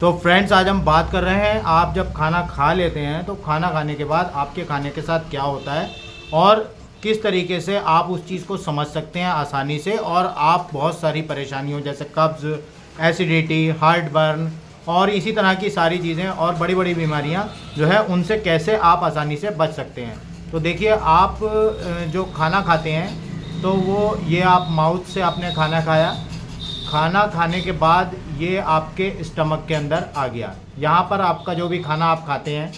तो फ्रेंड्स, आज हम बात कर रहे हैं आप जब खाना खा लेते हैं तो खाना खाने के बाद आपके खाने के साथ क्या होता है और किस तरीके से आप उस चीज़ को समझ सकते हैं आसानी से, और आप बहुत सारी परेशानियों जैसे कब्ज़, एसिडिटी, हार्ट बर्न और इसी तरह की सारी चीज़ें और बड़ी बड़ी बीमारियां जो है उनसे कैसे आप आसानी से बच सकते हैं। तो देखिए, आप जो खाना खाते हैं तो वो ये आप माउथ से आपने खाना खाया, खाना खाने के बाद ये आपके स्टमक के अंदर आ गया, यहाँ पर आपका जो भी खाना आप खाते हैं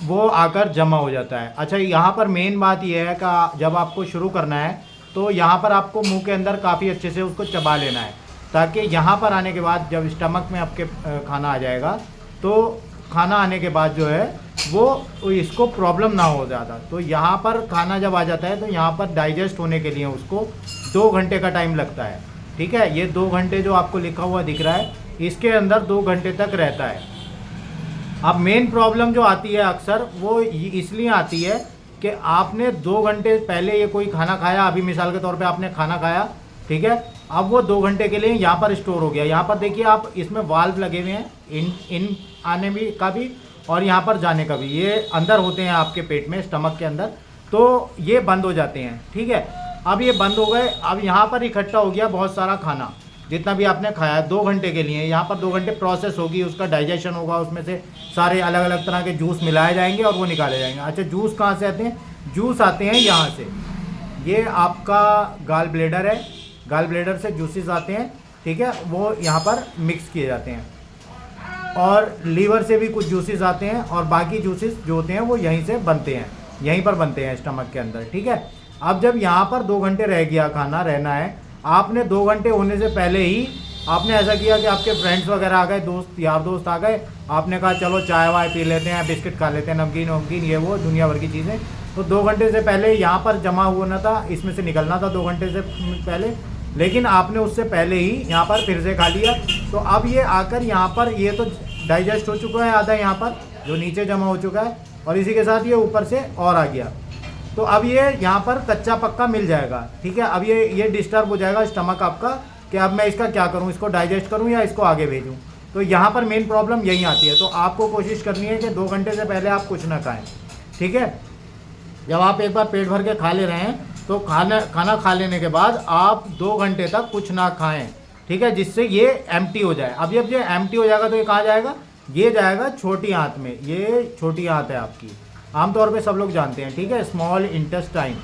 वो आकर जमा हो जाता है। अच्छा, यहाँ पर मेन बात ये है कि जब आपको शुरू करना है तो यहाँ पर आपको मुंह के अंदर काफ़ी अच्छे से उसको चबा लेना है, ताकि यहाँ पर आने के बाद जब स्टमक में आपके खाना आ जाएगा तो खाना आने के बाद जो है वो इसको प्रॉब्लम ना हो ज़्यादा। तो यहाँ पर खाना जब आ जाता है तो यहाँ पर डाइजेस्ट होने के लिए उसको 2 घंटे का टाइम लगता है। ठीक है, ये 2 घंटे जो आपको लिखा हुआ दिख रहा है इसके अंदर 2 घंटे तक रहता है। अब मेन प्रॉब्लम जो आती है अक्सर वो इसलिए आती है कि आपने 2 घंटे पहले ये कोई खाना खाया, अभी मिसाल के तौर पे आपने खाना खाया, ठीक है, अब वो 2 घंटे के लिए यहाँ पर स्टोर हो गया। यहाँ पर देखिए आप, इसमें वाल्व लगे हुए हैं, इन आने भी का भी और यहाँ पर जाने का भी, ये अंदर होते हैं आपके पेट में, स्टमक के अंदर, तो ये बंद हो जाते हैं। ठीक है, अब ये बंद हो गए, अब यहाँ पर इकट्ठा हो गया बहुत सारा खाना, जितना भी आपने खाया 2 घंटे के लिए, यहाँ पर 2 घंटे प्रोसेस होगी, उसका डाइजेशन होगा, उसमें से सारे अलग अलग तरह के जूस मिलाए जाएंगे और वो निकाले जाएंगे। अच्छा, जूस कहाँ से आते हैं? जूस आते हैं यहाँ से, ये आपका गाल ब्लेडर है, गाल ब्लेडर से जूसेस आते हैं, ठीक है, वो यहाँ पर मिक्स किए जाते हैं, और लीवर से भी कुछ जूसेस आते हैं, और बाकी जूसेस जो होते हैं वो यहीं से बनते हैं, यहीं पर बनते हैं स्टमक के अंदर। ठीक है, अब जब यहाँ पर 2 घंटे रह गया खाना रहना है, आपने 2 घंटे होने से पहले ही आपने ऐसा किया कि आपके फ्रेंड्स वगैरह आ गए, दोस्त यार दोस्त आ गए, आपने कहा चलो चाय वाय पी लेते हैं, बिस्किट खा लेते हैं, नमकीन वमकीन ये वो दुनिया भर की चीज़ें, तो 2 घंटे से पहले यहाँ पर जमा होना था, इसमें से निकलना था 2 घंटे से पहले, लेकिन आपने उससे पहले ही यहाँ पर फिर से खा लिया। तो अब ये आकर यहाँ पर ये तो डाइजेस्ट हो चुका है आधा, यहाँ पर जो नीचे जमा हो चुका है, और इसी के साथ ये ऊपर से और आ गया, तो अब ये यहाँ पर कच्चा पक्का मिल जाएगा। ठीक है, अब ये डिस्टर्ब हो जाएगा स्टमक आपका कि अब मैं इसका क्या करूँ, इसको डाइजेस्ट करूँ या इसको आगे भेजूँ। तो यहाँ पर मेन प्रॉब्लम यही आती है। तो आपको कोशिश करनी है कि 2 घंटे से पहले आप कुछ ना खाएं। ठीक है, जब आप एक बार पेट भर के खा ले रहे हैं तो खाना खा लेने के बाद आप 2 घंटे तक कुछ ना खाएं। ठीक है, जिससे ये एम्प्टी हो जाए। अब जब ये एम्प्टी हो जाएगा तो ये कहाँ जाएगा? ये जाएगा छोटी आंत में, ये छोटी आंत है आपकी, आमतौर पे सब लोग जानते हैं। ठीक है, स्मॉल इंटेस्टाइन,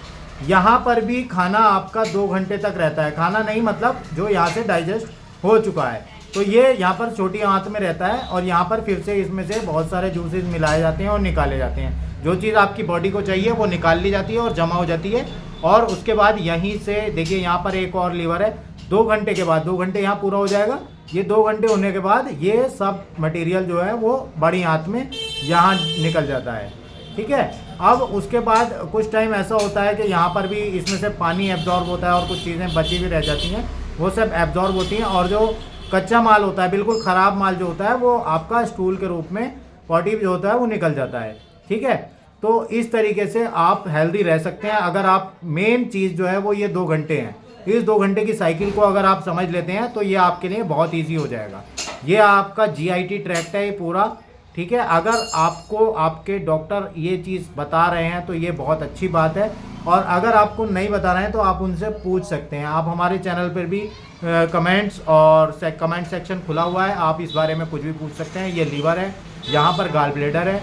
यहाँ पर भी खाना आपका 2 घंटे तक रहता है। खाना नहीं, मतलब जो यहाँ से डाइजेस्ट हो चुका है, तो ये यहाँ पर छोटी आंत में रहता है, और यहाँ पर फिर से इसमें से बहुत सारे जूसेस मिलाए जाते हैं और निकाले जाते हैं। जो चीज़ आपकी बॉडी को चाहिए वो निकाल ली जाती है और जमा हो जाती है, और उसके बाद यहीं से देखिए यहाँ पर एक और लीवर है, 2 घंटे के बाद, 2 घंटे यहाँ पूरा हो जाएगा, ये 2 घंटे होने के बाद ये सब मटेरियल जो है वो बड़ी आंत में यहाँ निकल जाता है। ठीक है, अब उसके बाद कुछ टाइम ऐसा होता है कि यहाँ पर भी इसमें से पानी एब्जॉर्ब होता है और कुछ चीज़ें बची भी रह जाती हैं, वो सब एब्जॉर्ब होती हैं, और जो कच्चा माल होता है, बिल्कुल ख़राब माल जो होता है, वो आपका स्टूल के रूप में पॉटी जो होता है वो निकल जाता है। ठीक है, तो इस तरीके से आप हेल्दी रह सकते हैं अगर आप, मेन चीज़ जो है वो ये 2 घंटे हैं, इस 2 घंटे की साइकिल को अगर आप समझ लेते हैं तो ये आपके लिए बहुत ईजी हो जाएगा। ये आपका GIT ट्रैक्ट है ये पूरा। ठीक है, अगर आपको आपके डॉक्टर ये चीज़ बता रहे हैं तो ये बहुत अच्छी बात है, और अगर आपको नहीं बता रहे हैं तो आप उनसे पूछ सकते हैं। आप हमारे चैनल पर भी कमेंट्स और कमेंट सेक्शन खुला हुआ है, आप इस बारे में कुछ भी पूछ सकते हैं। ये लीवर है, यहाँ पर गाल ब्लेडर है।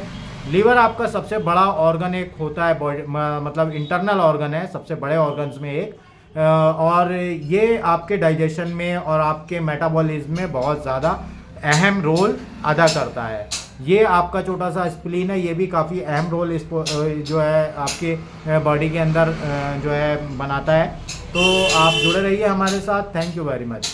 लीवर आपका सबसे बड़ा ऑर्गन एक होता है, मतलब इंटरनल ऑर्गन है, सबसे बड़े ऑर्गन्स में एक, और ये आपके डाइजेशन में और आपके मेटाबॉलिज्म में बहुत ज़्यादा अहम रोल अदा करता है। ये आपका छोटा सा स्प्लीन है, ये भी काफ़ी अहम रोल इस जो है आपके बॉडी के अंदर जो है बनाता है। तो आप जुड़े रहिए हमारे साथ। Thank you very much.